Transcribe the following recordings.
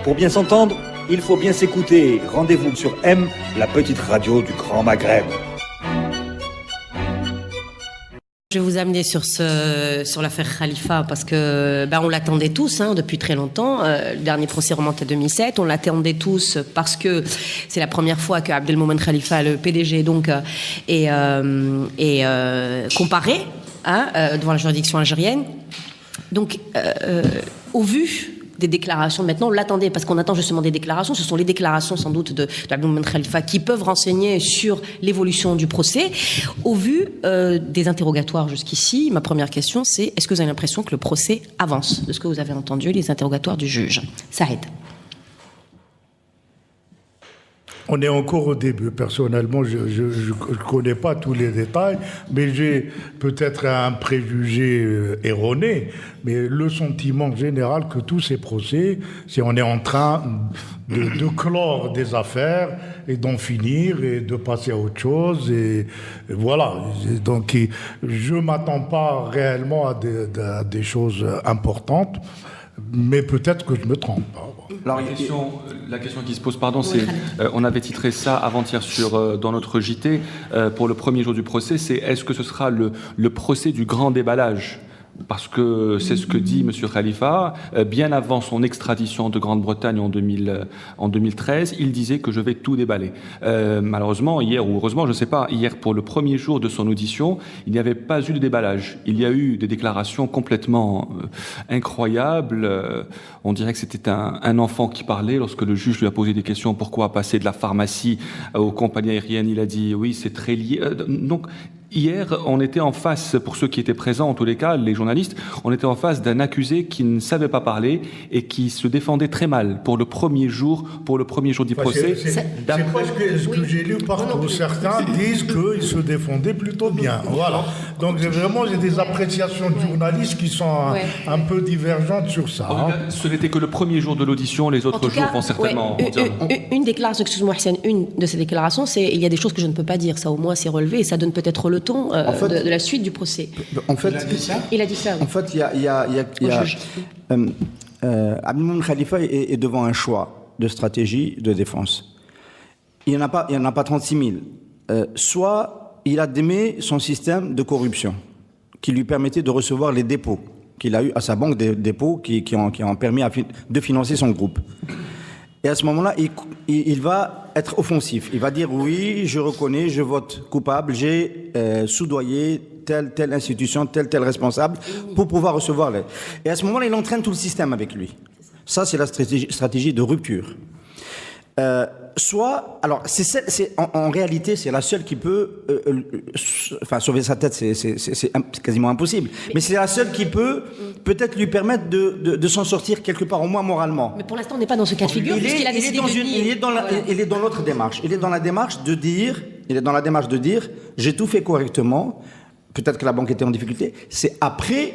Pour bien s'entendre, il faut bien s'écouter. Rendez-vous sur M, la petite radio du Grand Maghreb. Je vais vous amener sur l'affaire Khalifa parce que on l'attendait tous depuis très longtemps. Le dernier procès remonte à 2007. On l'attendait tous parce que c'est la première fois que Abdelmomen Khalifa, le PDG, donc, est comparé devant la juridiction algérienne. Donc, au vu des déclarations, maintenant on l'attendait parce qu'on attend justement des déclarations, ce sont les déclarations sans doute d'Abdelmomen Khalifa qui peuvent renseigner sur l'évolution du procès. Au vu des interrogatoires jusqu'ici, ma première question c'est, est-ce que vous avez l'impression que le procès avance de ce que vous avez entendu, les interrogatoires du juge? Saïd. On est encore au début. Personnellement, je ne connais pas tous les détails, mais j'ai peut-être un préjugé erroné. Mais le sentiment général que tous ces procès, c'est on est en train de clore des affaires et d'en finir et de passer à autre chose. Et voilà. Donc, je ne m'attends pas réellement à des choses importantes, mais peut-être que je me trompe. Alors, la question qui se pose, c'est, on avait titré ça avant-hier dans notre JT, pour le premier jour du procès, c'est est-ce que ce sera le procès du grand déballage ? Parce que c'est ce que dit M. Khalifa, bien avant son extradition de Grande-Bretagne en 2013, il disait que je vais tout déballer. Malheureusement, hier, ou heureusement, je ne sais pas, hier, pour le premier jour de son audition, il n'y avait pas eu de déballage. Il y a eu des déclarations complètement incroyables. On dirait que c'était un enfant qui parlait lorsque le juge lui a posé des questions. Pourquoi passer de la pharmacie aux compagnies aériennes? Il a dit oui, c'est très lié. Donc, hier, on était en face, pour ceux qui étaient présents, en tous les cas, les journalistes, on était en face d'un accusé qui ne savait pas parler et qui se défendait très mal pour le premier jour du procès. C'est presque ce que j'ai lu partout. Certains disent qu'il se défendait plutôt bien. Voilà. Donc vraiment, j'ai des appréciations de journalistes qui sont un peu divergentes sur ça. Ce n'était que le premier jour de l'audition, les autres jours vont certainement... Une déclaration, excuse-moi Hussein, une de ces déclarations, c'est il y a des choses que je ne peux pas dire. Ça au moins c'est relevé et ça donne peut-être le ton de la suite du procès. En fait, il a dit ça. En fait, il y a Abdelmomen Khalifa est devant un choix de stratégie de défense. Il n'y en a pas 36 000. Soit il admet son système de corruption qui lui permettait de recevoir les dépôts qu'il a eu à sa banque, des dépôts qui ont permis de financer son groupe. Et à ce moment-là, il va être offensif. Il va dire oui, je reconnais, je vote coupable, j'ai soudoyé telle institution, tel responsable pour pouvoir recevoir l'aide. Et à ce moment-là, il entraîne tout le système avec lui. Ça, c'est la stratégie de rupture. En réalité, c'est la seule qui peut, sauver sa tête, c'est quasiment impossible. Mais c'est la seule qui peut peut-être lui permettre de s'en sortir quelque part, au moins moralement. Mais pour l'instant, on n'est pas dans ce cas de figure, puisqu'il a décidé de venir. Il est dans l'autre démarche. Il est dans la démarche de dire, j'ai tout fait correctement. Peut-être que la banque était en difficulté. C'est après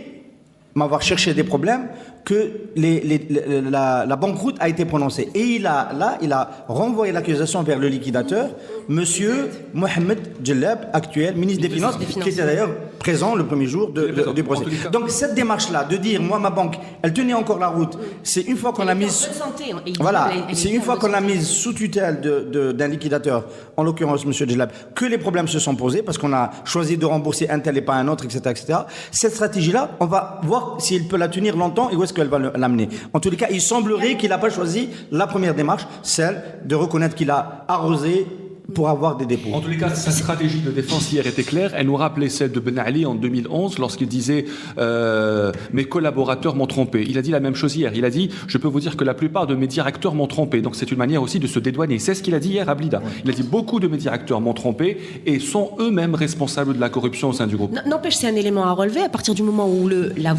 m'avoir cherché des problèmes que la banqueroute a été prononcée. Et il a renvoyé l'accusation vers le liquidateur, monsieur Mohamed Djellab, actuel ministre des Finances, qui était d'ailleurs présent le premier jour du procès. Donc cette démarche-là, de dire, moi ma banque, elle tenait encore la route, c'est une fois qu'on l'a mise... c'est une fois qu'on l'a mise sous tutelle d'un liquidateur, en l'occurrence monsieur Djellab, que les problèmes se sont posés, parce qu'on a choisi de rembourser un tel et pas un autre, etc. Cette stratégie-là, on va voir s'il peut la tenir longtemps et où est-ce qu'elle va l'amener. En tous les cas, il semblerait qu'il n'a pas choisi la première démarche, celle de reconnaître qu'il a arrosé pour avoir des dépôts. En tous les cas, sa stratégie de défense hier était claire. Elle nous rappelait celle de Ben Ali en 2011 lorsqu'il disait mes collaborateurs m'ont trompé. Il a dit la même chose hier. Il a dit je peux vous dire que la plupart de mes directeurs m'ont trompé. Donc c'est une manière aussi de se dédouaner. C'est ce qu'il a dit hier à Blida. Il a dit beaucoup de mes directeurs m'ont trompé et sont eux-mêmes responsables de la corruption au sein du groupe. N'empêche, c'est un élément à relever à partir du moment où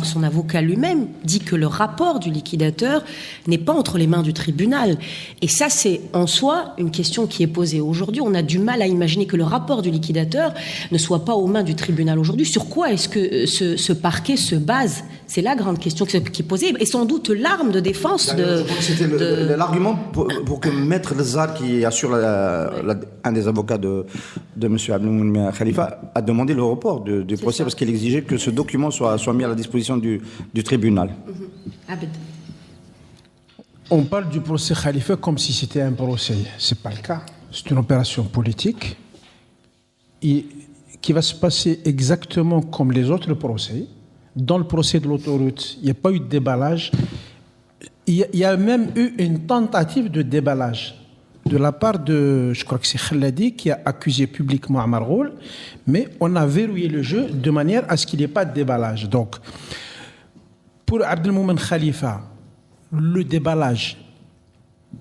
son avocat lui-même dit que le rapport du liquidateur n'est pas entre les mains du tribunal. Et ça, c'est en soi une question qui est posée aujourd'hui. aujourd'hui, on a du mal à imaginer que le rapport du liquidateur ne soit pas aux mains du tribunal aujourd'hui. Sur quoi est-ce que ce parquet se base? C'est la grande question qui est posée, et sans doute l'arme de défense de... C'était l'argument pour que Maître Lazar, qui assure un des avocats de M. Abdelmoumene Khalifa, a demandé le report du procès parce qu'il exigeait que ce document soit mis à la disposition du tribunal. Abed. On parle du procès Khalifa comme si c'était un procès. Ce n'est pas le cas. C'est une opération politique qui va se passer exactement comme les autres procès. Dans le procès de l'autoroute, il n'y a pas eu de déballage. Il y a même eu une tentative de déballage de la part de, je crois que c'est Khaladi, qui a accusé publiquement Amar Ghoul, mais on a verrouillé le jeu de manière à ce qu'il n'y ait pas de déballage. Donc, pour Abdelmoumene Khalifa, le déballage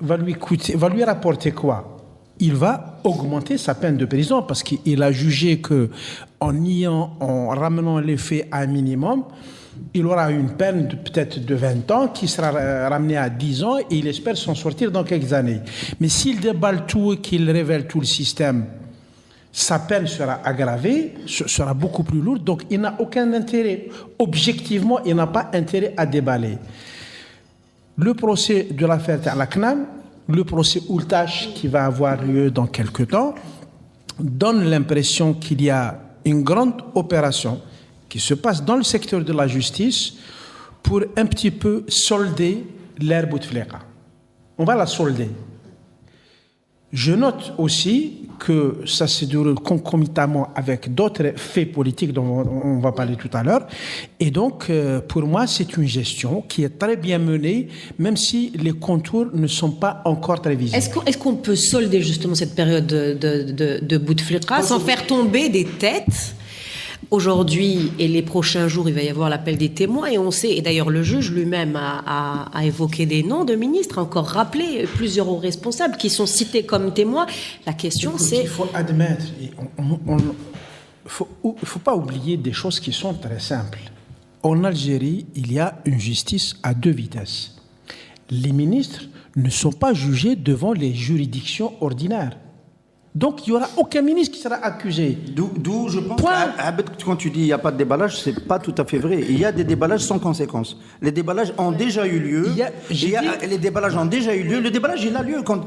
va lui rapporter quoi? Il va augmenter sa peine de prison parce qu'il a jugé que en ramenant les faits à un minimum, il aura une peine peut-être de 20 ans qui sera ramenée à 10 ans et il espère s'en sortir dans quelques années. Mais s'il déballe tout et qu'il révèle tout le système, sa peine sera aggravée, sera beaucoup plus lourde, donc il n'a aucun intérêt. Objectivement, il n'a pas intérêt à déballer. Le procès de l'affaire Ta'laknan, le procès Oultache qui va avoir lieu dans quelques temps, donne l'impression qu'il y a une grande opération qui se passe dans le secteur de la justice pour un petit peu solder l'ère Bouteflika. On va la solder. Je note aussi que ça se déroule concomitamment avec d'autres faits politiques dont on va parler tout à l'heure. Et donc, pour moi, c'est une gestion qui est très bien menée, même si les contours ne sont pas encore très visibles. Est-ce qu'on peut solder justement cette période de Bouteflika sans faire tomber des têtes? Aujourd'hui et les prochains jours, il va y avoir l'appel des témoins et on sait, et d'ailleurs le juge lui-même a évoqué des noms de ministres, a encore rappelé plusieurs hauts responsables qui sont cités comme témoins. La question c'est... Il faut admettre, il ne faut pas oublier des choses qui sont très simples. En Algérie, il y a une justice à deux vitesses. Les ministres ne sont pas jugés devant les juridictions ordinaires. Donc, il n'y aura aucun ministre qui sera accusé. D'où je pense, quand tu dis qu'il n'y a pas de déballage, ce n'est pas tout à fait vrai. Il y a des déballages sans conséquence. Les déballages ont déjà eu lieu. Les déballages ont déjà eu lieu. Le déballage, il a lieu quand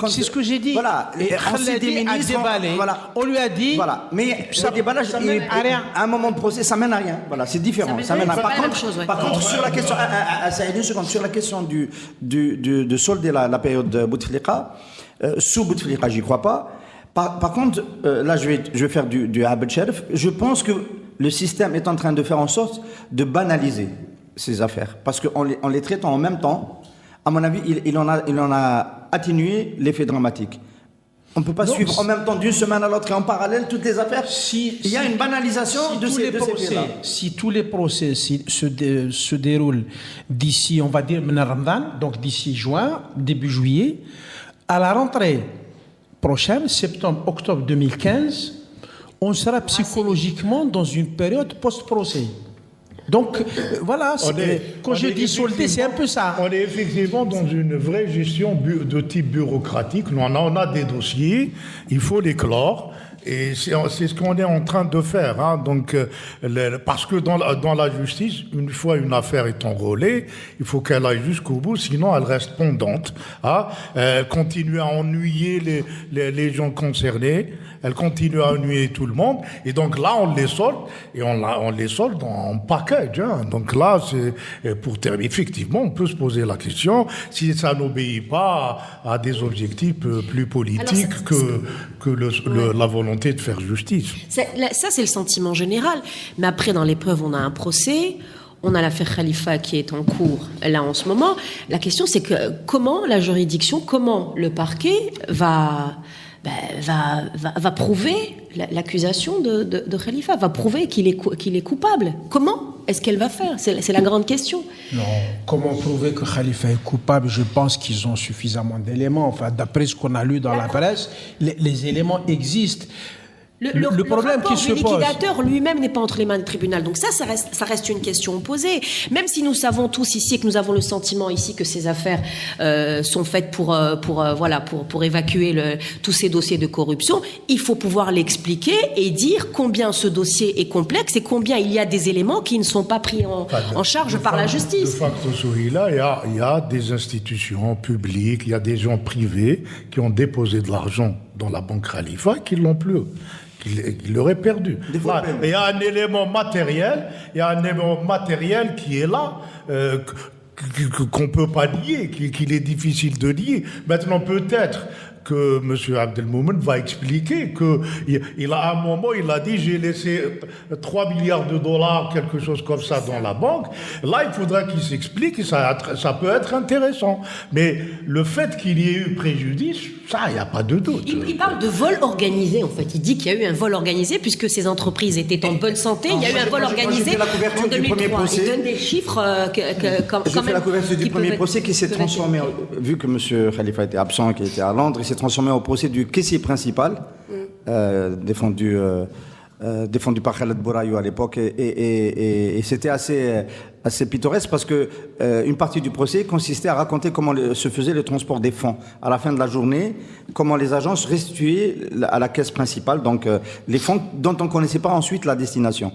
c'est ce que j'ai dit. Voilà. Et Khaledi a déballé. Voilà. On lui a dit... Voilà. Mais le déballage, ça mène à rien. À un moment de procès, ça mène à rien. Voilà, c'est différent. Ça mène à rien. Par contre, sur la question... sur la question de solder la période Bouteflika, sous Bouteflika, j'y crois pas. Par contre, là, je vais faire du Abed Sherif. Je pense que le système est en train de faire en sorte de banaliser ces affaires. Parce qu'en les traitant en même temps, à mon avis, il en a atténué l'effet dramatique. On ne peut pas suivre en même temps d'une semaine à l'autre et en parallèle toutes les affaires. Il y a une banalisation de ces faits-là. Si tous les procès se déroulent d'ici, on va dire, Ramadan, donc d'ici juin, début juillet, à la rentrée prochaine, septembre-octobre 2015, on sera psychologiquement dans une période post-procès. Donc, voilà, quand je dis solder, c'est un peu ça. On est effectivement dans une vraie gestion de type bureaucratique. On a des dossiers, il faut les clore. Et c'est ce qu'on est en train de faire. Hein. Donc, parce que dans la justice, une fois une affaire est enrôlée, il faut qu'elle aille jusqu'au bout, sinon elle reste pendante. Hein. Elle continue à ennuyer les gens concernés, elle continue à ennuyer tout le monde. Et donc là, on les solde, et on les solde en package. Hein. Donc là, c'est pour terminer. Effectivement, on peut se poser la question si ça n'obéit pas à des objectifs plus politiques que la volonté de faire justice. Ça, c'est le sentiment général. Mais après, dans l'épreuve, on a un procès, on a l'affaire Khalifa qui est en cours là en ce moment. La question, c'est que comment la juridiction, comment le parquet va prouver l'accusation de Khalifa, va prouver qu'il est coupable. Comment est-ce qu'elle va faire? C'est la grande question. Non, comment prouver que Khalifa est coupable? Je pense qu'ils ont suffisamment d'éléments. Enfin, d'après ce qu'on a lu dans la presse, les éléments existent. Le problème qui se pose. Le liquidateur lui-même n'est pas entre les mains du tribunal. Donc ça reste une question posée. Même si nous savons tous ici et que nous avons le sentiment ici que ces affaires sont faites pour évacuer tous ces dossiers de corruption, il faut pouvoir l'expliquer et dire combien ce dossier est complexe et combien il y a des éléments qui ne sont pas pris en charge par la justice. De facto, Souhila, il y a des institutions publiques, il y a des gens privés qui ont déposé de l'argent dans la banque Khalifa et qui ne l'ont plus. Qu'il aurait perdu. Là, il y a un élément matériel, qui est là, qu'on ne peut pas nier, qu'il est difficile de nier. Maintenant, peut-être que M. Abdelmoumen va expliquer qu'il a à un moment, il a dit j'ai laissé 3 milliards de dollars, quelque chose comme ça, dans la banque. Là, il faudra qu'il s'explique, et ça peut être intéressant. Mais le fait qu'il y ait eu préjudice, ça, il n'y a pas de doute. Il parle de vol organisé, en fait. Il dit qu'il y a eu un vol organisé, puisque ces entreprises étaient en bonne santé. Il y a eu un vol organisé en 2003. Il donne des chiffres J'ai fait la couverture du premier procès qui s'est transformé, vu que M. Khalifa était absent, qu'il était à Londres, il s'est transformé au procès du caissier principal, défendu par Khaled Bourayou à l'époque, et c'était assez pittoresque parce que une partie du procès consistait à raconter comment se faisait le transport des fonds à la fin de la journée, comment les agences restituaient à la caisse principale donc les fonds dont on ne connaissait pas ensuite la destination.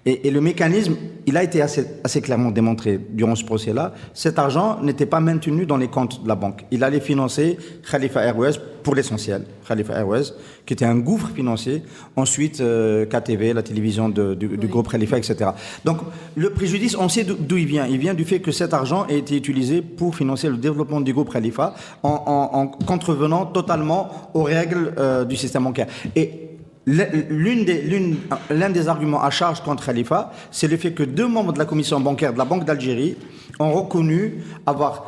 Et le mécanisme, il a été assez clairement démontré durant ce procès-là. Cet argent n'était pas maintenu dans les comptes de la banque. Il allait financer Khalifa Airways pour l'essentiel. Khalifa Airways, qui était un gouffre financier. Ensuite, KTV, la télévision du groupe Khalifa, etc. Donc, le préjudice, on sait d'où il vient. Il vient du fait que cet argent a été utilisé pour financer le développement du groupe Khalifa en contrevenant totalement aux règles du système bancaire. Et l'un des arguments à charge contre Khalifa, c'est le fait que 2 membres de la commission bancaire de la Banque d'Algérie ont reconnu avoir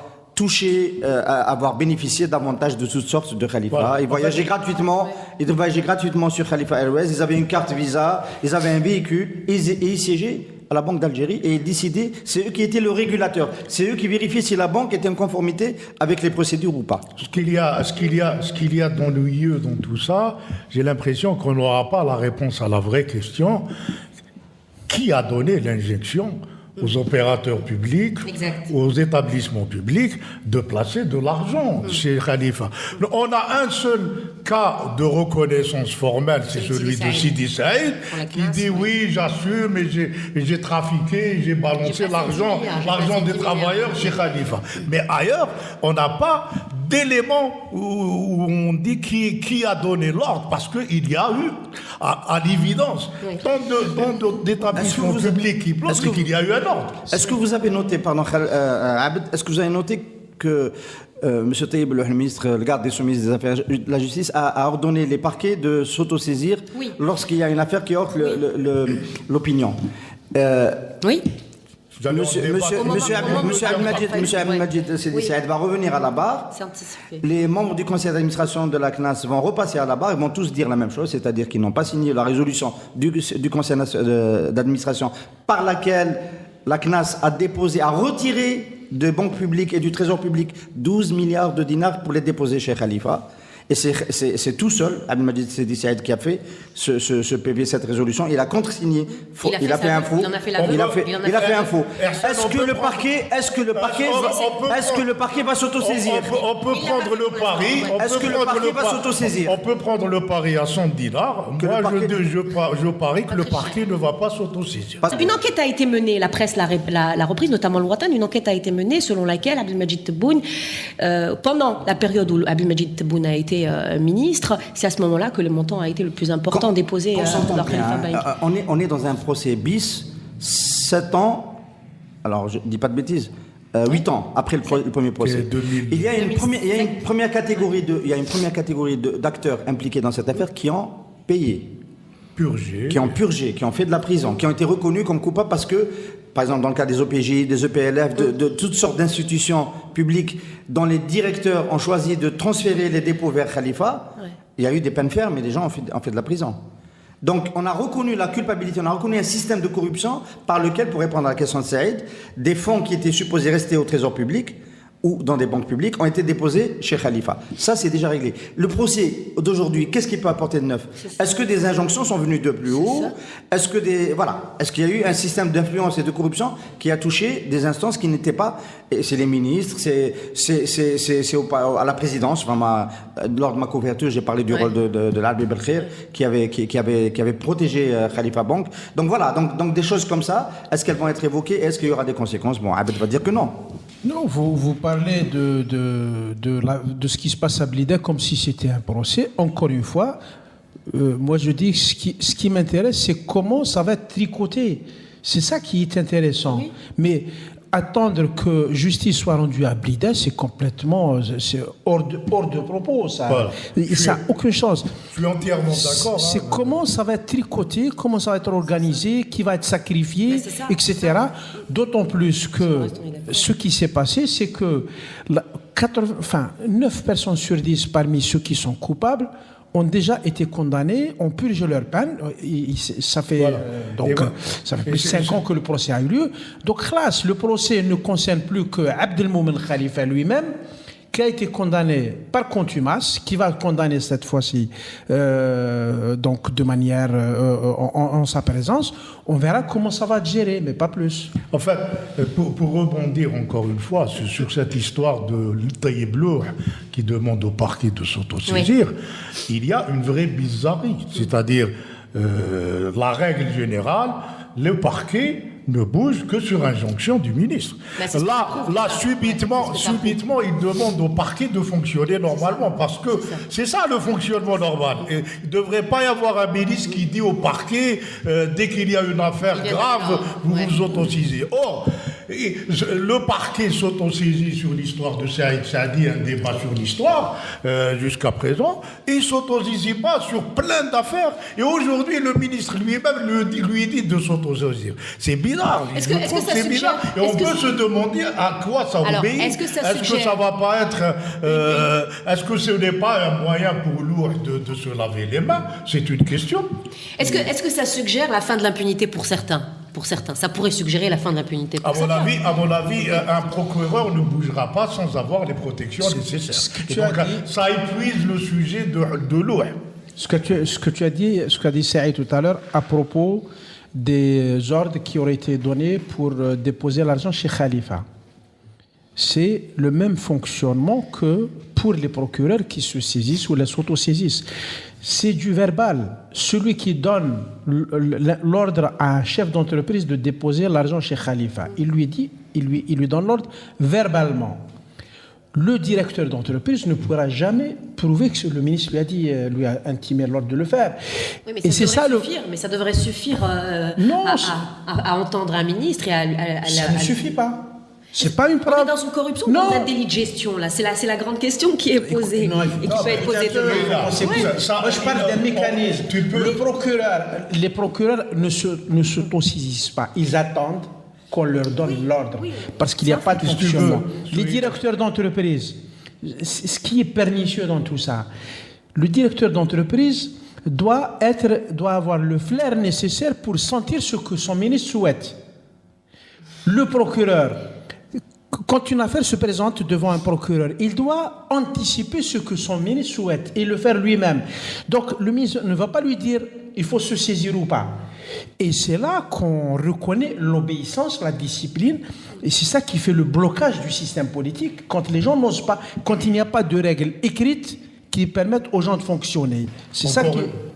avoir bénéficié davantage de toutes sortes de Khalifa. Voilà. Ils voyageaient gratuitement sur Khalifa Airways, ils avaient une carte Visa, ils avaient un véhicule, et ils siégeaient à la Banque d'Algérie et ils décidaient, c'est eux qui étaient le régulateur, c'est eux qui vérifiaient si la banque était en conformité avec les procédures ou pas. Ce qu'il y a d'ennuyeux dans tout ça, j'ai l'impression qu'on n'aura pas la réponse à la vraie question. Qui a donné l'injection aux opérateurs publics, aux établissements publics, de placer de l'argent chez Khalifa. On a un seul cas de reconnaissance formelle, c'est celui de Sidi Saïd, qui dit oui, j'assume et j'ai trafiqué, j'ai balancé l'argent des travailleurs chez Khalifa. Mais ailleurs, on n'a pas d'éléments où on dit qui a donné l'ordre, parce qu'il y a eu, à l'évidence, tant d'établissements publics qui plongent qu'il y a eu un ordre. Est-ce que vous avez noté, Abed, que M. Taïeb, le ministre, le garde des Sceaux des Affaires de la Justice, a ordonné les parquets de s'autosaisir lorsqu'il y a une affaire qui heurte l'opinion? Oui. Monsieur Abdelmajid Sidi Saïd va revenir à la barre. Les membres du conseil d'administration de la CNAS vont repasser à la barre. Ils vont tous dire la même chose, c'est-à-dire qu'ils n'ont pas signé la résolution du conseil d'administration par laquelle la CNAS a retiré de banques publiques et du trésor public 12 milliards de dinars pour les déposer chez Khalifa. Et c'est tout seul, Abdelmajid Sidi Saïd, qui a fait ce PV, cette résolution. Il a contre-signé. Il a fait un faux. Il a fait un faux. Est-ce que le parquet va s'autosaisir? On peut prendre le pari. Est-ce que le parquet va s'autosaisir? On peut prendre le pari à 100 dinars. Moi, je parie que le parquet ne va pas s'autosaisir. Une enquête a été menée, la presse l'a reprise, notamment le Watan. Une enquête a été menée selon laquelle Abdelmajid Tebboune, pendant la période où Abdelmajid Tebboune a été ministre, c'est à ce moment-là que le montant a été le plus important déposé dans Khalifa Bank. On est dans un procès bis, 7 ans, alors je ne dis pas de bêtises, 8 ans après le premier procès. Il y a une première catégorie d'acteurs impliqués dans cette affaire qui ont payé. Qui ont fait de la prison, qui ont été reconnus comme coupables parce que, par exemple, dans le cas des OPJ, des EPLF, de toutes sortes d'institutions publiques dont les directeurs ont choisi de transférer les dépôts vers Khalifa, il y a eu des peines fermes et les gens ont fait de la prison. Donc, on a reconnu la culpabilité, on a reconnu un système de corruption par lequel, pour répondre à la question de Saïd, des fonds qui étaient supposés rester au trésor public ou dans des banques publiques ont été déposés chez Khalifa. Ça, c'est déjà réglé. Le procès d'aujourd'hui, qu'est-ce qu'il peut apporter de neuf? Est-ce que des injonctions sont venues de plus haut? Est-ce que est-ce qu'il y a eu un système d'influence et de corruption qui a touché des instances qui n'étaient pas, et c'est les ministres, c'est à la présidence. Lors de ma couverture, j'ai parlé du rôle de l'Albi Belkhir qui avait protégé Khalifa Bank. Donc voilà, donc des choses comme ça, est-ce qu'elles vont être évoquées? Est-ce qu'il y aura des conséquences? Bon, Abed va dire que non. Non, vous parlez de ce qui se passe à Blida comme si c'était un procès. Encore une fois, moi je dis que ce qui m'intéresse, c'est comment ça va être tricoté. C'est ça qui est intéressant. Oui. Mais attendre que justice soit rendue à Blida, c'est complètement hors de propos. Ça n'a aucune chance. Je suis entièrement d'accord. C'est comment ça va être tricoté, comment ça va être organisé, qui va être sacrifié, etc. D'autant plus que ce qui s'est passé, c'est que 9 personnes sur 10 parmi ceux qui sont coupables ont déjà été condamnés, ont purgé leur peine. Ça fait plus de 5 ans que le procès a eu lieu. Donc, le procès ne concerne plus que Abdelmoumen Khalifa lui-même, qui a été condamné par contumace, qui va condamner cette fois-ci donc de manière en sa présence. On verra comment ça va être géré, mais pas plus. En fait, pour rebondir encore une fois sur cette histoire de Taïeb Lour qui demande au parquet de s'autosaisir, il y a une vraie bizarrerie. C'est-à-dire, la règle générale, le parquet ne bouge que sur injonction du ministre. Là, subitement, il demande au parquet de fonctionner normalement, parce que c'est ça le fonctionnement normal. Et il ne devrait pas y avoir un ministre qui dit au parquet, dès qu'il y a une affaire grave, vous vous autosaisissez. Or, le parquet s'autosaisit sur l'histoire de Saïd Saadi, un débat sur l'histoire, jusqu'à présent, et il ne s'autosaisit pas sur plein d'affaires. Et aujourd'hui, le ministre lui-même lui dit de s'autosaisir. C'est bizarre. Est-ce que ça c'est bizarre. Et on peut se demander à quoi ça obéit. Est-ce que ça va pas être... est-ce que ce n'est pas un moyen pour Lour de se laver les mains? C'est une question. Est-ce que ça suggère la fin de l'impunité pour certains? Pour certains, ça pourrait suggérer la fin de l'impunité. À mon avis, un procureur ne bougera pas sans avoir les protections nécessaires. Ça épuise le sujet de Lour. Ce que tu as dit Saïd tout à l'heure à propos des ordres qui auraient été donnés pour déposer l'argent chez Khalifa. C'est le même fonctionnement que pour les procureurs qui se saisissent ou les s'autosaisissent. C'est du verbal. Celui qui donne l'ordre à un chef d'entreprise de déposer l'argent chez Khalifa, il lui donne l'ordre verbalement. Le directeur d'entreprise ne pourra jamais prouver que le ministre lui a intimé l'ordre de le faire. Oui, mais ça devrait suffire à entendre un ministre et ça ne suffit pas. C'est pas une preuve. On est dans une corruption ou dans un délit de gestion là. C'est la grande question qui est posée et qui peut être posée demain. Moi, je parle d'un mécanisme. Les procureurs ne s'autosaisissent pas. Ils attendent qu'on leur donne l'ordre, parce qu'il n'y a pas de fonctionnement. Les directeurs d'entreprise, ce qui est pernicieux dans tout ça, le directeur d'entreprise doit avoir le flair nécessaire pour sentir ce que son ministre souhaite. Le procureur, quand une affaire se présente devant un procureur, il doit anticiper ce que son ministre souhaite et le faire lui-même. Donc le ministre ne va pas lui dire il faut se saisir ou pas. Et c'est là qu'on reconnaît l'obéissance, la discipline, et c'est ça qui fait le blocage du système politique, quand les gens n'osent pas, quand il n'y a pas de règles écrites qui permettent aux gens de fonctionner.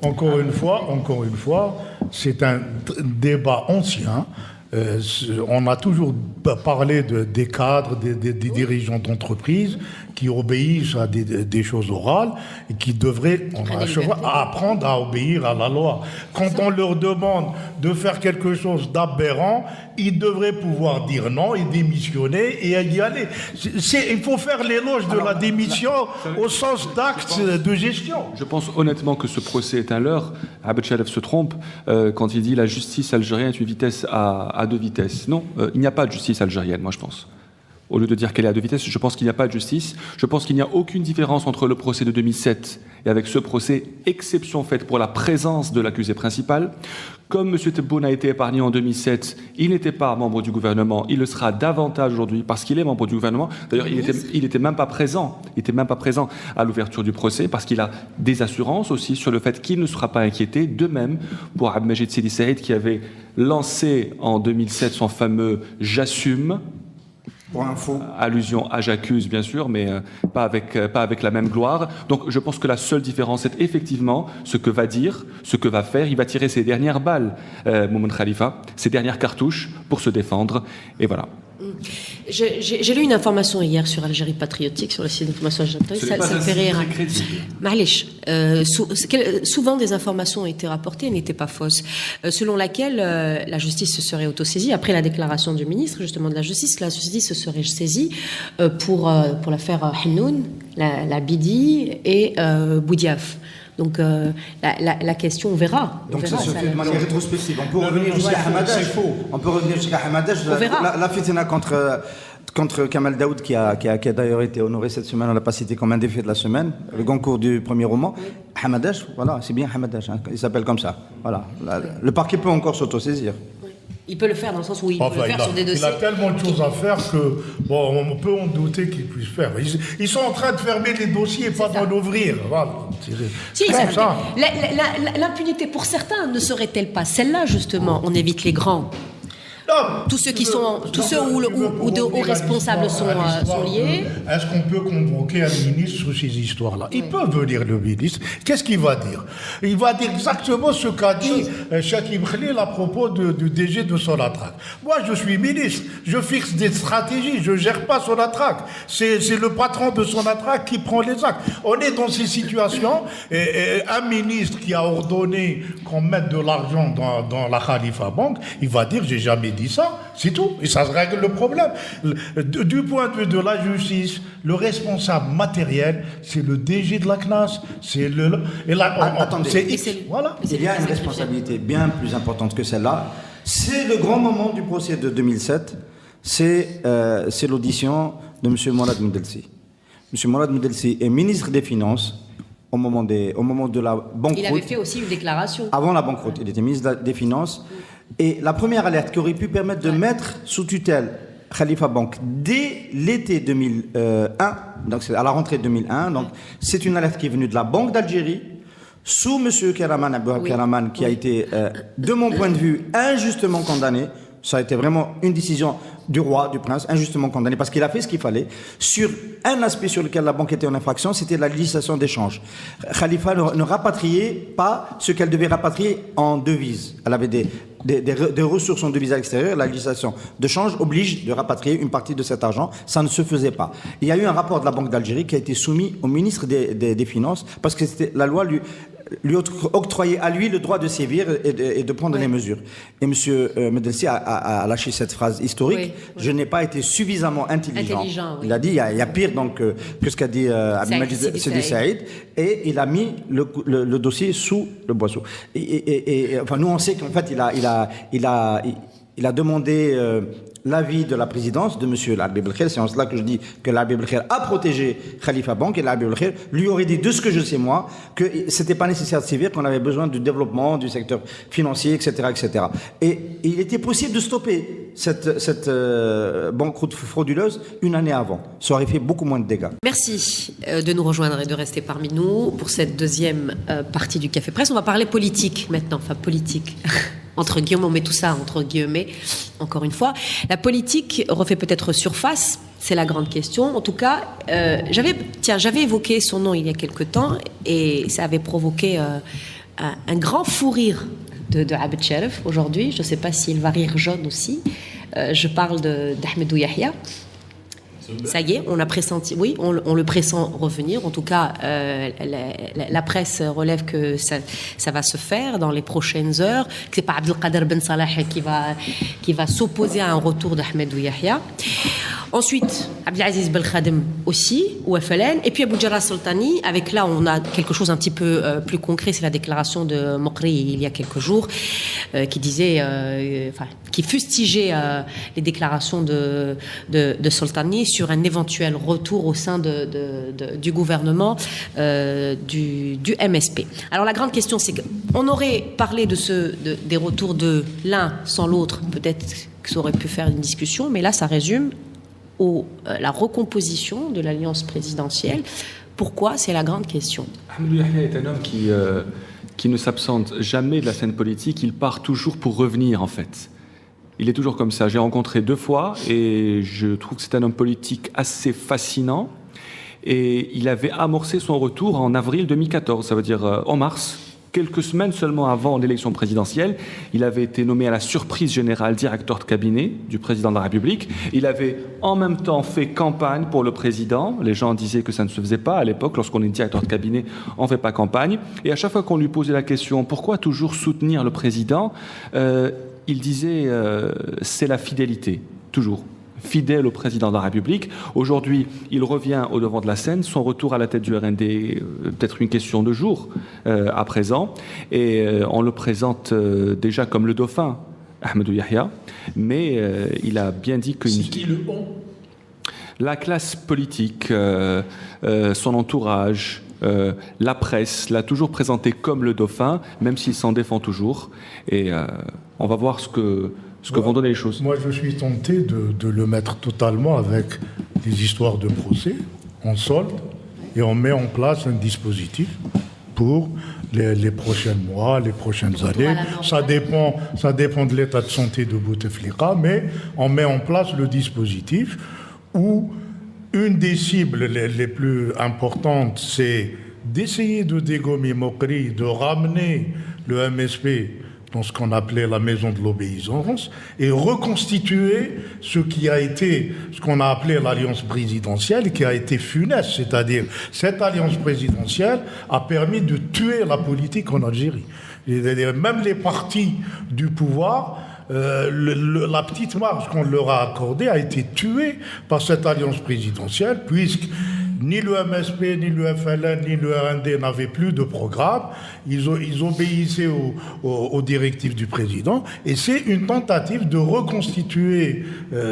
Encore une fois, c'est un débat ancien. On a toujours parlé des cadres, des dirigeants d'entreprise qui obéissent à des choses orales et qui devraient apprendre à obéir à la loi. Quand on leur demande de faire quelque chose d'aberrant, ils devraient pouvoir dire non et démissionner et y aller. Il faut faire l'éloge de la démission au sens d'acte de gestion. Je pense honnêtement que ce procès est un leurre. Abed Chalef se trompe quand il dit la justice algérienne est une vitesse à deux vitesses. Non, il n'y a pas de justice algérienne, moi je pense. Au lieu de dire qu'elle est à deux vitesses, je pense qu'il n'y a pas de justice. Je pense qu'il n'y a aucune différence entre le procès de 2007 et avec ce procès, exception faite pour la présence de l'accusé principal. Comme M. Tebboune a été épargné en 2007, il n'était pas membre du gouvernement, il le sera davantage aujourd'hui parce qu'il est membre du gouvernement. D'ailleurs, il était même pas présent. Il était même pas présent à l'ouverture du procès parce qu'il a des assurances aussi sur le fait qu'il ne sera pas inquiété. De même pour Abdelmajid Sidi Saïd qui avait lancé en 2007 son fameux « j'assume ». Pour info. Allusion à j'accuse, bien sûr, mais pas avec la même gloire. Donc je pense que la seule différence, c'est effectivement ce que va dire, ce que va faire. Il va tirer ses dernières balles, Moumoun Khalifa, ses dernières cartouches pour se défendre. Et voilà. J'ai lu une information hier sur Algérie Patriotique, sur le site d'information algérien. Ça me fait rire. Ma'alish, souvent des informations ont été rapportées et n'étaient pas fausses, selon laquelle la justice se serait autosaisie. Après la déclaration du ministre, justement, de la justice se serait saisie pour l'affaire Hannoun, la Bidi et Boudiaf. Donc la question, on verra. Donc ça se fait de manière rétrospective. On peut revenir jusqu'à Hamadaj. On peut revenir jusqu'à Hamadaj. La fitna contre Kamal Daoud, qui a d'ailleurs été honoré cette semaine, on l'a pas cité comme un des faits de la semaine, le Goncourt du premier roman. Hamadaj, voilà, c'est bien Hamadaj, hein, il s'appelle comme ça. Voilà. Le parquet peut encore s'autosaisir. Il peut le faire dans le sens où il peut le faire sur des dossiers. Il a tellement de choses à faire que, bon, on peut en douter qu'il puisse faire. Ils sont en train de fermer les dossiers, pas d'en ouvrir. Voilà. Si, ça. L'impunité pour certains ne serait-elle pas celle-là, justement? On évite les grands. Non, tous ceux où de hauts responsables sont liés. Est-ce qu'on peut convoquer un ministre sur ces histoires-là? Il peut venir, le ministre. Qu'est-ce qu'il va dire? Il va dire exactement ce qu'a dit Chakib Khalil à propos du DG de Sonatrach. Moi, je suis ministre. Je fixe des stratégies. Je ne gère pas Sonatrach. C'est le patron de Sonatrach qui prend les actes. On est dans ces situations. Et un ministre qui a ordonné qu'on mette de l'argent dans la Khalifa Bank, il va dire, j'ai jamais dit ça, c'est tout, et ça se règle le problème. Du point de vue de la justice, le responsable matériel, c'est le DG de la CNAS, c'est le... Attendez, voilà. Il y a une responsabilité bien plus importante que celle-là. C'est le grand moment du procès de 2007, c'est l'audition de M. Mourad Moudelsi. M. Mourad Moudelsi est ministre des Finances au moment de la banqueroute. Il avait fait aussi une déclaration. Avant la banqueroute, il était ministre des Finances. Et la première alerte qui aurait pu permettre de mettre sous tutelle Khalifa Bank dès l'été 2001, donc c'est à la rentrée 2001, donc c'est une alerte qui est venue de la Banque d'Algérie, sous M. Karaman, Abdouhab Karaman, qui a été, de mon point de vue, injustement condamné. Ça a été vraiment une décision du roi, du prince, injustement condamné, parce qu'il a fait ce qu'il fallait. Sur un aspect sur lequel la banque était en infraction, c'était la législation d'échange. Khalifa ne rapatriait pas ce qu'elle devait rapatrier en devises. Elle avait des ressources en devises à l'extérieur. La législation de change oblige de rapatrier une partie de cet argent. Ça ne se faisait pas. Il y a eu un rapport de la Banque d'Algérie qui a été soumis au ministre des Finances, parce que la loi lui octroyait à lui le droit de sévir et de prendre les mesures. Et M. Moudelsi a lâché cette phrase historique. Je n'ai pas été suffisamment intelligent. Il a dit, il y a pire donc, que ce qu'a dit Abdelmajid Sidi Saïd. Et il a mis le dossier sous le boisseau. Enfin, nous, on sait qu'en fait, il a demandé l'avis de la présidence de M. Larbi Belkhair. C'est en cela que je dis que Larbi Belkhair a protégé Khalifa Bank, et Larbi Belkhair lui aurait dit, de ce que je sais moi, que c'était pas nécessaire de sévir, qu'on avait besoin du développement du secteur financier, etc., etc. Et il était possible de stopper cette banqueroute frauduleuse une année avant. Ça aurait fait beaucoup moins de dégâts. Merci de nous rejoindre et de rester parmi nous pour cette deuxième partie du Café Presse. On va parler politique maintenant, enfin politique. Entre guillemets, on met tout ça entre guillemets, encore une fois. La politique refait peut-être surface, c'est la grande question. En tout cas, j'avais évoqué son nom il y a quelque temps et ça avait provoqué un grand fou rire de Abed Sherif aujourd'hui. Je ne sais pas s'il va rire jaune aussi. Je parle d'Ahmedou Yahya. Ça y est, on a pressenti, oui, on le pressent revenir. En tout cas, la presse relève que ça va se faire dans les prochaines heures. Que c'est pas Abdelkader Ben Salah qui va s'opposer à un retour d'Ahmedou Yahya. Ensuite, Abdelaziz Belkhadem aussi, ou FLN, et puis Abou Jarrah Soltani, avec là on a quelque chose un petit peu plus concret, c'est la déclaration de Mokri il y a quelques jours, qui disait, qui fustigeait les déclarations de Soltani sur un éventuel retour au sein du gouvernement du MSP. Alors la grande question, c'est qu'on aurait parlé des retours de l'un sans l'autre, peut-être que ça aurait pu faire une discussion, mais là ça résume la recomposition de l'alliance présidentielle. Pourquoi? C'est la grande question. Ahmadou Yahya est un homme qui ne s'absente jamais de la scène politique, il part toujours pour revenir en fait. Il est toujours comme ça. J'ai rencontré 2 fois et je trouve que c'est un homme politique assez fascinant. Et il avait amorcé son retour en avril 2014, ça veut dire en mars. Quelques semaines seulement avant l'élection présidentielle, il avait été nommé à la surprise générale directeur de cabinet du président de la République. Il avait en même temps fait campagne pour le président. Les gens disaient que ça ne se faisait pas à l'époque. Lorsqu'on est directeur de cabinet, on ne fait pas campagne. Et à chaque fois qu'on lui posait la question « Pourquoi toujours soutenir le président ?», il disait c'est la fidélité, toujours. Fidèle au président de la République. Aujourd'hui, il revient au devant de la scène. Son retour à la tête du RND, peut-être une question de jour à présent. Et on le présente déjà comme le dauphin, Ahmadou Yahya. Mais il a bien dit que... C'est qui le on? La classe politique, son entourage, la presse l'a toujours présenté comme le dauphin, même s'il s'en défend toujours. Et on va voir ce que vont donner les choses. Moi, je suis tenté de le mettre totalement avec des histoires de procès. On solde et on met en place un dispositif pour les prochains mois, les prochaines années. Ça dépend de l'état de santé de Bouteflika, mais on met en place le dispositif où une des cibles les plus importantes, c'est d'essayer de dégommer Mokri, de ramener le MSP dans ce qu'on appelait la maison de l'obéissance, et reconstituer ce qu'on a appelé l'alliance présidentielle, qui a été funeste, c'est-à-dire cette alliance présidentielle a permis de tuer la politique en Algérie. Même les partis du pouvoir, la petite marge qu'on leur a accordée a été tuée par cette alliance présidentielle, puisque ni le MSP, ni le FLN, ni le RND n'avaient plus de programme. Ils obéissaient aux directives du président. Et c'est une tentative de reconstituer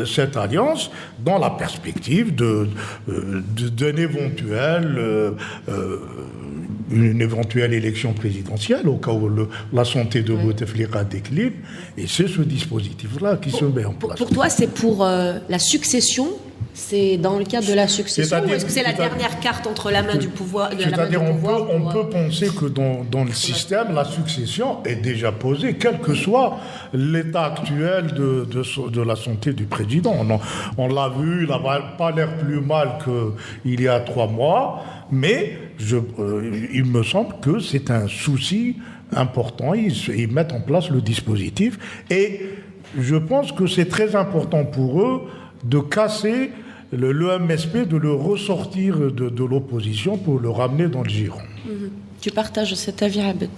cette alliance dans la perspective d'une éventuelle élection présidentielle, au cas où la santé de Bouteflika décline. Et c'est ce dispositif-là qui se met en place. Pour toi, c'est pour la succession? C'est dans le cadre de la succession, ou est-ce que c'est la dernière carte entre la main du pouvoir? C'est-à-dire on peut penser que dans le système, la succession est déjà posée, quel que soit l'état actuel de la santé du président. On l'a vu, il n'a pas l'air plus mal qu'il y a 3 mois, mais il me semble que c'est un souci important. Ils mettent en place le dispositif et je pense que c'est très important pour eux de casser le MSP, de le ressortir de l'opposition pour le ramener dans le giron. Tu partages cet avis, Abed?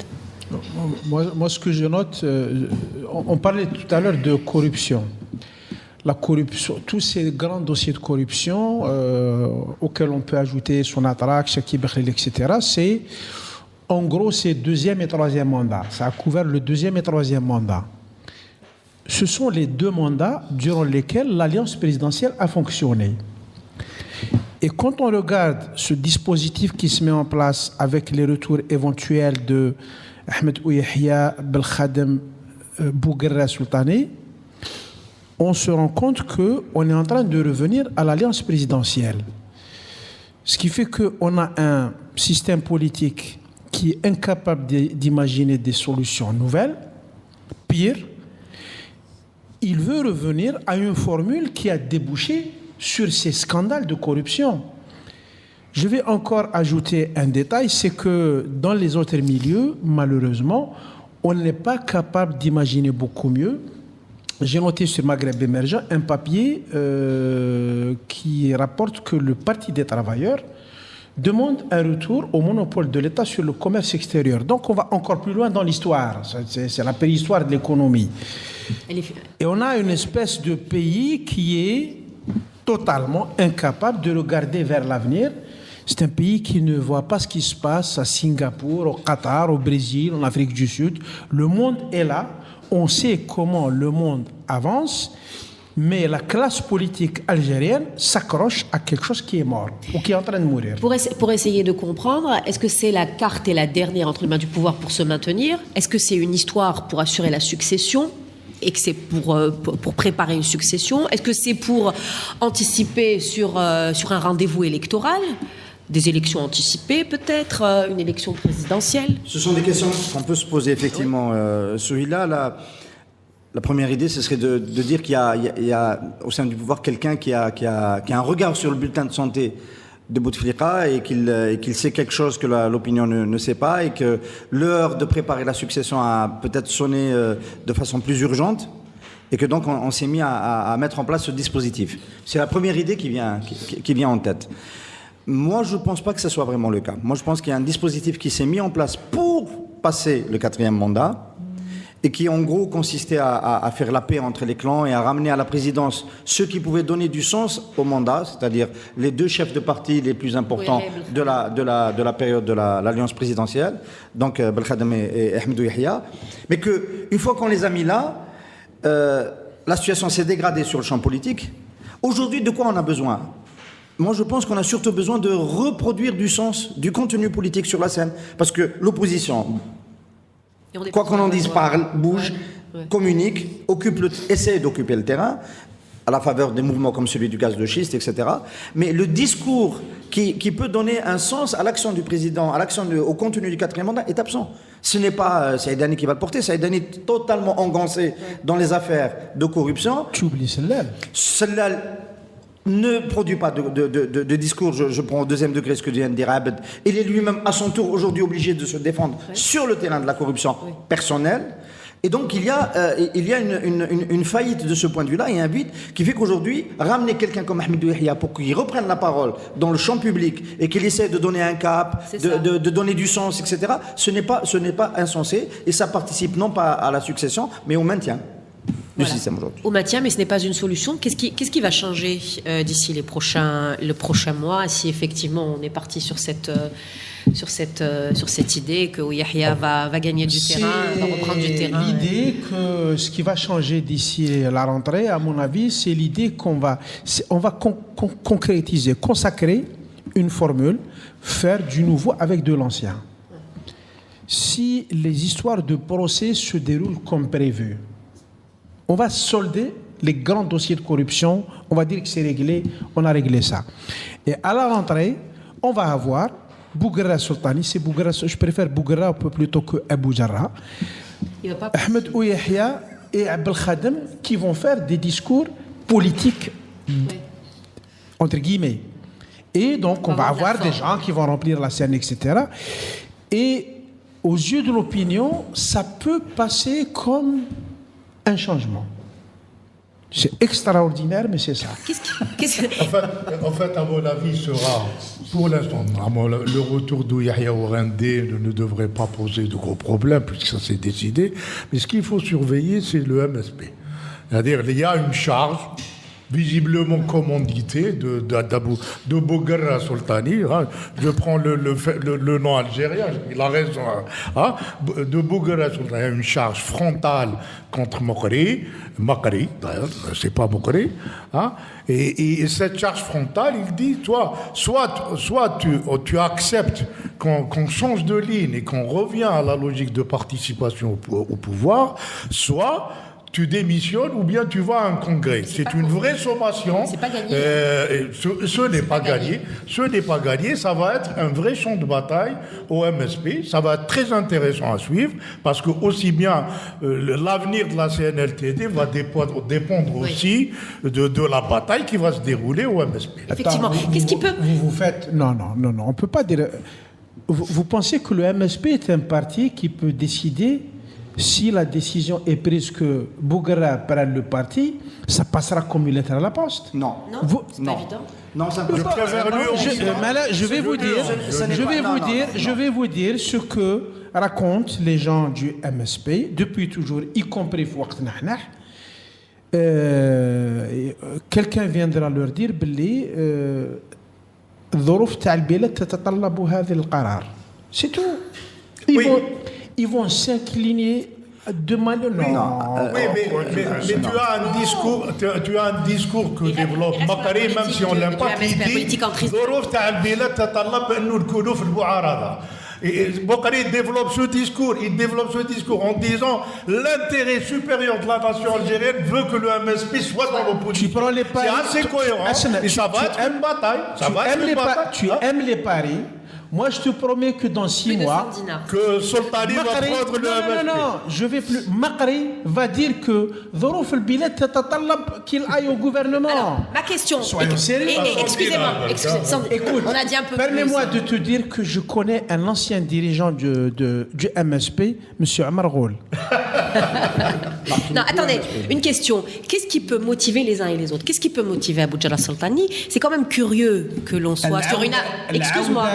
Moi, ce que je note, on parlait tout à l'heure de corruption. La corruption, tous ces grands dossiers de corruption auxquels on peut ajouter Sonatrach, Chakib Khalil, etc., c'est en gros c'est 2e et 3e mandat. Ça a couvert le 2e et 3e mandat. Ce sont les 2 mandats durant lesquels l'alliance présidentielle a fonctionné. Et quand on regarde ce dispositif qui se met en place avec les retours éventuels de Ahmadou Yahya, Belkhadem, Bou Jarrah Soltani, on se rend compte qu'on est en train de revenir à l'alliance présidentielle. Ce qui fait qu'on a un système politique qui est incapable d'imaginer des solutions nouvelles. Pire, il veut revenir à une formule qui a débouché sur ces scandales de corruption. Je vais encore ajouter un détail, c'est que dans les autres milieux, malheureusement, on n'est pas capable d'imaginer beaucoup mieux. J'ai noté sur Maghreb émergent un papier qui rapporte que le Parti des travailleurs demande un retour au monopole de l'État sur le commerce extérieur. Donc on va encore plus loin dans l'histoire. C'est la préhistoire de l'économie. Et on a une espèce de pays qui est totalement incapable de regarder vers l'avenir. C'est un pays qui ne voit pas ce qui se passe à Singapour, au Qatar, au Brésil, en Afrique du Sud. Le monde est là. On sait comment le monde avance, mais la classe politique algérienne s'accroche à quelque chose qui est mort ou qui est en train de mourir. Pour essayer de comprendre, est-ce que c'est la carte et la dernière entre les mains du pouvoir pour se maintenir? Est-ce que c'est une histoire pour assurer la succession et que c'est pour préparer une succession? Est-ce que c'est pour anticiper sur un rendez-vous électoral? Des élections anticipées peut-être, une élection présidentielle? Ce sont des questions qu'on peut se poser effectivement. Celui-là, la première idée, ce serait de dire qu'il y a au sein du pouvoir quelqu'un qui a un regard sur le bulletin de santé de Bouteflika et qu'il sait quelque chose que l'opinion ne sait pas et que l'heure de préparer la succession a peut-être sonné de façon plus urgente et que donc on s'est mis à mettre en place ce dispositif. C'est la première idée qui vient en tête. Moi, je ne pense pas que ce soit vraiment le cas. Moi, je pense qu'il y a un dispositif qui s'est mis en place pour passer le 4e mandat et qui, en gros, consistait à faire la paix entre les clans et à ramener à la présidence ceux qui pouvaient donner du sens au mandat, c'est-à-dire les 2 chefs de parti les plus importants de la période de l'alliance présidentielle, donc Belkhadem et Ahmedou Yahya. Mais qu'une fois qu'on les a mis là, la situation s'est dégradée sur le champ politique. Aujourd'hui, de quoi on a besoin ? Moi, je pense qu'on a surtout besoin de reproduire du sens, du contenu politique sur la scène. Parce que l'opposition, quoi qu'on en dise, parle, bouge, communique, essaie d'occuper le terrain, à la faveur des mouvements comme celui du gaz de schiste, etc. Mais le discours qui peut donner un sens à l'action du président, au contenu du 4e mandat, est absent. Ce n'est pas Saïd Hani qui va le porter. Saïd Hani est totalement engoncé dans les affaires de corruption. Tu oublies Sellal. Sellal ne produit pas de discours, je prends au 2e degré ce que vient de dire Abed. Il est lui-même à son tour aujourd'hui obligé de se défendre sur le terrain de la corruption personnelle. Et donc il y a une faillite de ce point de vue-là et un vide qui fait qu'aujourd'hui, ramener quelqu'un comme Ahmedou Yahya pour qu'il reprenne la parole dans le champ public et qu'il essaie de donner un cap, de donner du sens, etc., ce n'est pas insensé et ça participe non pas à la succession, mais au maintien du système aujourd'hui. Au maintien, mais ce n'est pas une solution. Qu'est-ce qui va changer d'ici le prochain mois, si effectivement on est parti sur cette idée que Yahya va gagner du terrain, va reprendre du terrain? L'idée que ce qui va changer d'ici la rentrée, à mon avis, c'est l'idée qu'on va concrétiser, consacrer une formule, faire du nouveau avec de l'ancien. Si les histoires de procès se déroulent comme prévu, on va solder les grands dossiers de corruption, on va dire que c'est réglé, on a réglé ça. Et à la rentrée, on va avoir Bouguerra Sultani, je préfère Bouguerra un peu plutôt que Abou Jarrah, Ahmed Ouyahia et Abel Khadem qui vont faire des discours politiques, entre guillemets. Et donc on va avoir des gens qui vont remplir la scène, etc. Et aux yeux de l'opinion, ça peut passer comme un changement. C'est extraordinaire, mais c'est ça. En fait, à mon avis, sera, pour l'instant, le retour de Yahya Ouarendé ne devrait pas poser de gros problèmes, puisque ça s'est décidé. Mais ce qu'il faut surveiller, c'est le MSP. C'est-à-dire, il y a une charge visiblement commandité de Bouguerra Sultani, je prends le nom algérien, il a raison, de Bouguerra Sultani, une charge frontale contre Makri, d'ailleurs, c'est pas Makri, et cette charge frontale, il dit, toi, soit tu acceptes qu'on change de ligne et qu'on revient à la logique de participation au pouvoir, soit tu démissionnes ou bien tu vas à un congrès. C'est une vraie sommation. C'est pas gagné. Ce n'est pas gagné. Ce n'est pas gagné. Ça va être un vrai champ de bataille au MSP. Ça va être très intéressant à suivre parce que aussi bien l'avenir de la CNLTD va dépendre aussi de la bataille qui va se dérouler au MSP. Effectivement. Qu'est-ce qui peut... Vous faites... Non, on ne peut pas dire... Vous pensez que le MSP est un parti qui peut décider... Si la décision est prise que Bouguerra prenne le parti, ça passera comme une lettre à la poste. Non. C'est pas évident. Non, ça peut pas. Je vais vous dire ce que racontent les gens du MSP depuis toujours, y compris Fouact Nahna. quelqu'un viendra leur dire باللي الظروف تاع البلاد تتطلب هذا القرار. C'est tout. Ils vont s'incliner de manière. Oui, mais tu as un discours que développe Makari, même si on ne l'aime pas, qui dit الظروف تاع البلاد تتطلب أنه نكونوا في المعارضة. Et Bokhari développe ce discours en disant l'intérêt supérieur de la nation algérienne veut que le MSP soit dans l'opposition. C'est assez cohérent. Et ça va être une bataille. Tu aimes les paris. Moi, je te promets que dans 6 mois, que Soltani va prendre le MSP. Non, je vais plus. Makri va dire que ظروف البلاد تتطلب qu'il aille au gouvernement. Alors, ma question. Soyons sérieux. Excusez-moi. Écoute, on a dit un peu permets-moi plus. de te dire que je connais un ancien dirigeant du MSP, M. Amar Ghoul. Non, attendez, une question. Qu'est-ce qui peut motiver les uns et les autres? Qu'est-ce qui peut motiver Abou Djalal Soltani? C'est quand même curieux que l'on soit sur une... Excuse-moi,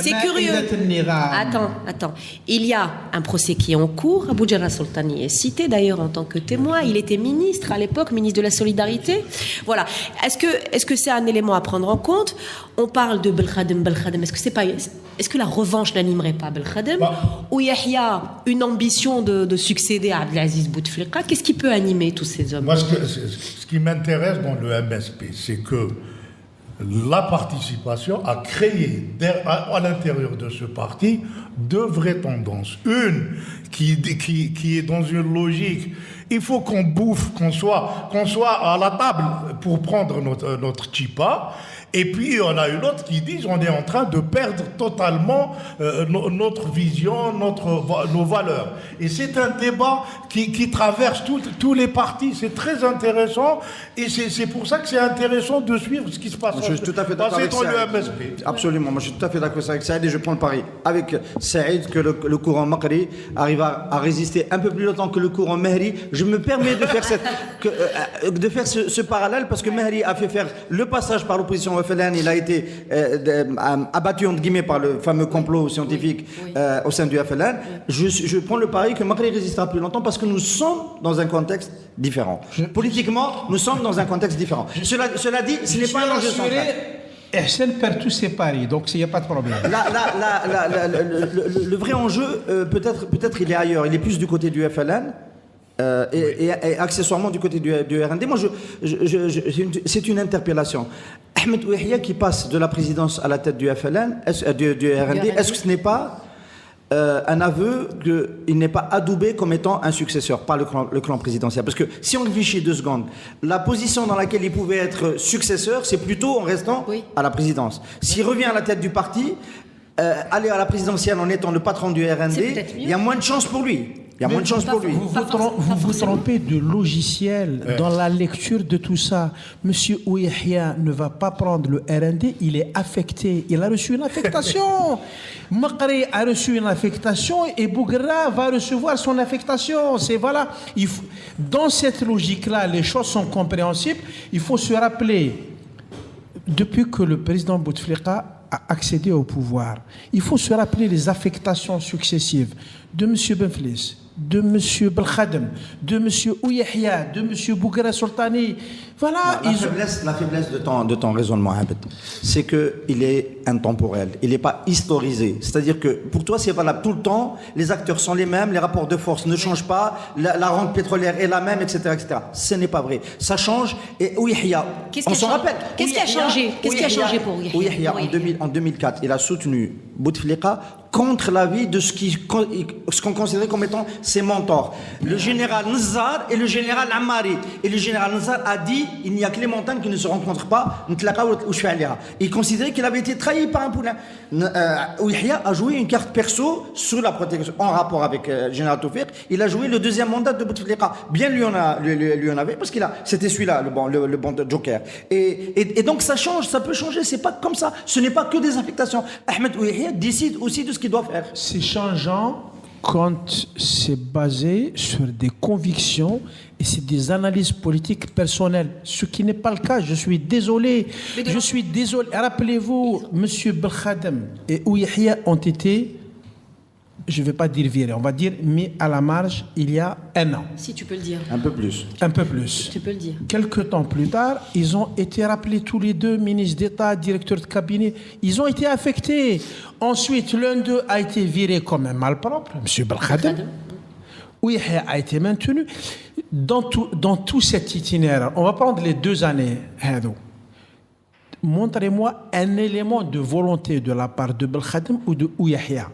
c'est curieux. Attends. Il y a un procès qui est en cours. Abou Djalal Soltani est cité d'ailleurs en tant que témoin. Il était ministre à l'époque, ministre de la Solidarité. Voilà. Est-ce que c'est un élément à prendre en compte? On parle de Belkhadem. Est-ce que la revanche n'animerait pas Belkhadem? Ou il y a une ambition de succéder à Abdelaziz Bouteflika? Qu'est-ce qui peut animer tous ces hommes? Moi, ce qui m'intéresse dans le MSP, c'est que la participation a créé à l'intérieur de ce parti deux vraies tendances. Une qui est dans une logique, il faut qu'on bouffe, qu'on soit à la table pour prendre notre chipa. Et puis, on a une autre qui dit on est en train de perdre totalement notre vision, nos valeurs. Et c'est un débat qui traverse tous les partis. C'est très intéressant. Et c'est pour ça que c'est intéressant de suivre ce qui se passe. Je suis tout à fait d'accord avec dans le Saïd. MSP. Absolument. Moi, je suis tout à fait d'accord avec Saïd et je prends le pari avec Saïd que le courant Makri arrive à résister un peu plus longtemps que le courant Mehri. Je me permets de faire ce parallèle parce que Mehri a fait faire le passage par l'opposition. Il a été abattu entre guillemets par le fameux complot scientifique au sein du FLN. Je prends le pari que Makri résistera plus longtemps parce que nous sommes dans un contexte différent. Politiquement, nous sommes dans un contexte différent. Cela dit, ce n'est pas un enjeu central. Ehsen perd tous ses paris, donc il n'y a pas de problème. Le vrai enjeu, peut-être il est ailleurs. Il est plus du côté du FLN. Et accessoirement du côté du RND. Moi, c'est une interpellation. Ahmed Ouihia qui passe de la présidence à la tête du FLN, du RND, est-ce que ce n'est pas un aveu qu'il n'est pas adoubé comme étant un successeur par le clan présidentiel? Parce que si on réfléchit 2 secondes, la position dans laquelle il pouvait être successeur, c'est plutôt en restant à la présidence. S'il revient à la tête du parti, aller à la présidentielle en étant le patron du RND, il y a moins de chance pour lui. Il y a moins de chance pour lui. Vous vous trompez de logiciel dans la lecture de tout ça. Monsieur Ouihia ne va pas prendre le RND, il est affecté. Il a reçu une affectation. Makri a reçu une affectation et Bougra va recevoir son affectation. C'est voilà. Dans cette logique-là, les choses sont compréhensibles. Il faut se rappeler, depuis que le président Bouteflika a accédé au pouvoir, il faut se rappeler les affectations successives de M. Benflis, de M. Belkhadem, de M. Ouihia, de M. Bougra Soltani. Voilà. La faiblesse de ton raisonnement, c'est qu'il est intemporel, il n'est pas historisé. C'est-à-dire que pour toi, c'est valable tout le temps, les acteurs sont les mêmes, les rapports de force ne changent pas, la rente pétrolière est la même, etc. Ce n'est pas vrai. Ça change. Et Ouihia, on s'en rappelle. Qu'est-ce qui a changé? Qu'est-ce qui a changé pour Ouihia? Ouihia, en 2004, il a soutenu Bouteflika contre l'avis de ce qu'on considérait comme étant ses mentors. Le général Nzar et le général Ammari. Et le général Nzar a dit il n'y a que les montagnes qui ne se rencontrent pas. Il considérait qu'il avait été trahi par un poulain. Ouihia a joué une carte perso sur la protection en rapport avec le général Toufik. Il a joué le 2e mandat de Bouteflika. Bien lui en avait parce c'était celui-là le bon joker. Et donc ça change, ça peut changer. C'est pas comme ça. Ce n'est pas que des affectations. Ahmed Ouihia décide aussi de ce qu'il doit faire. C'est changeant quand c'est basé sur des convictions et c'est des analyses politiques personnelles. Ce qui n'est pas le cas. Je suis désolé. Rappelez-vous, M. Belkhadem et Ouihia ont été je ne vais pas dire viré, on va dire mis à la marge il y a 1 an. Si tu peux le dire. Un peu plus. Un peu plus. Tu peux le dire. Quelques temps plus tard, ils ont été rappelés tous les deux, ministres d'État, directeurs de cabinet. Ils ont été affectés. Ensuite, l'un d'eux a été viré comme un malpropre, M. Belkhadem. Oui, a été maintenu. Dans tout cet itinéraire, on va prendre les 2 années. Montrez-moi un élément de volonté de la part de Belkhadem ou de Ouyahia.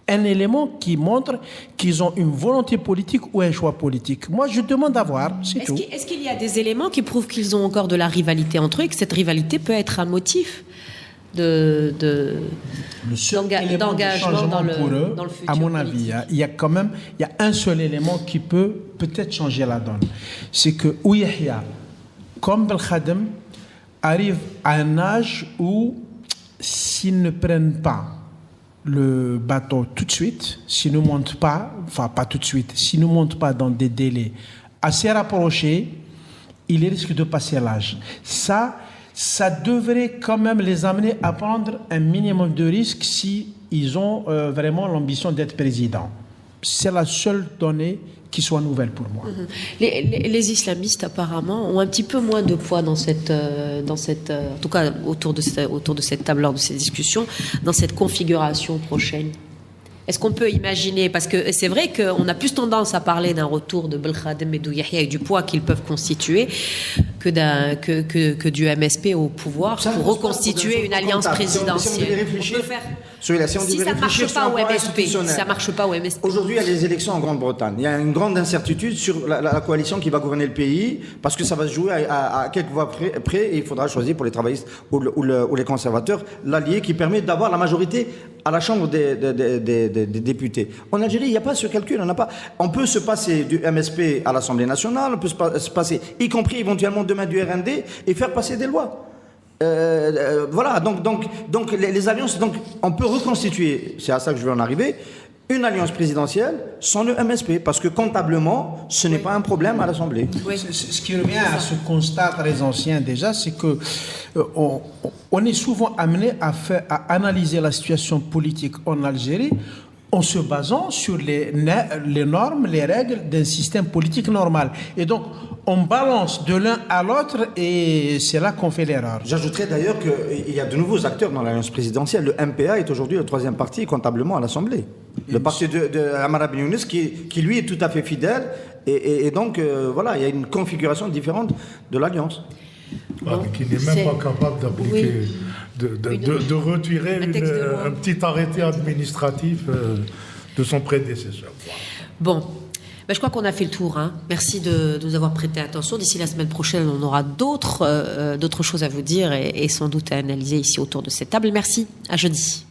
Un élément qui montre qu'ils ont une volonté politique ou un choix politique. Moi, je demande à voir, c'est tout. Est-ce qu'il y a des éléments qui prouvent qu'ils ont encore de la rivalité entre eux et que cette rivalité peut être un motif d'engagement dans le futur à mon avis, il y a quand même un seul élément qui peut-être changer la donne. C'est que Ouyahia, comme Belkhadem, arrive à un âge où, s'ils ne prennent pas le bateau tout de suite, s'ils ne montent pas, enfin pas tout de suite, s'ils ne montent pas dans des délais assez rapprochés, ils risquent de passer l'âge. Ça devrait quand même les amener à prendre un minimum de risques si ils ont vraiment l'ambition d'être président. C'est la seule donnée qui soit nouvelle pour moi. Les islamistes apparemment ont un petit peu moins de poids dans cette en tout cas autour de cette table lors de ces discussions, dans cette configuration prochaine. Est-ce qu'on peut imaginer, parce que c'est vrai qu'on a plus tendance à parler d'un retour de Belkhadem et d'Ouyahia et du poids qu'ils peuvent constituer que du MSP au pouvoir pour reconstituer une alliance présidentielle. Si ça ne marche pas au MSP. Aujourd'hui, il y a les élections en Grande-Bretagne. Il y a une grande incertitude sur la coalition qui va gouverner le pays, parce que ça va se jouer à quelques voix près, et il faudra choisir pour les travaillistes ou les conservateurs l'allié qui permet d'avoir la majorité à la Chambre des députés. En Algérie, il n'y a pas ce calcul. On peut se passer du MSP à l'Assemblée nationale, on peut se passer, y compris éventuellement demain du RND, et faire passer des lois. Voilà, donc les alliances, donc on peut reconstituer, c'est à ça que je veux en arriver, une alliance présidentielle sans le MSP, parce que comptablement, ce n'est pas un problème à l'Assemblée. Oui. Ce qui revient à ce constat très ancien déjà, c'est que on est souvent amené à analyser la situation politique en Algérie en se basant sur les normes, les règles d'un système politique normal. Et donc, on balance de l'un à l'autre et c'est là qu'on fait l'erreur. J'ajouterais d'ailleurs qu'il y a de nouveaux acteurs dans l'alliance présidentielle. Le MPA est aujourd'hui le 3e parti comptablement à l'Assemblée. Le parti de Amara Ben Younes qui lui est tout à fait fidèle. Et donc, voilà, il y a une configuration différente de l'alliance. Mais qui n'est même pas capable d'appliquer... Oui. De retirer un petit arrêté administratif de son prédécesseur. Bon, je crois qu'on a fait le tour. Merci de nous avoir prêté attention. D'ici la semaine prochaine, on aura d'autres choses à vous dire et sans doute à analyser ici autour de cette table. Merci, à jeudi.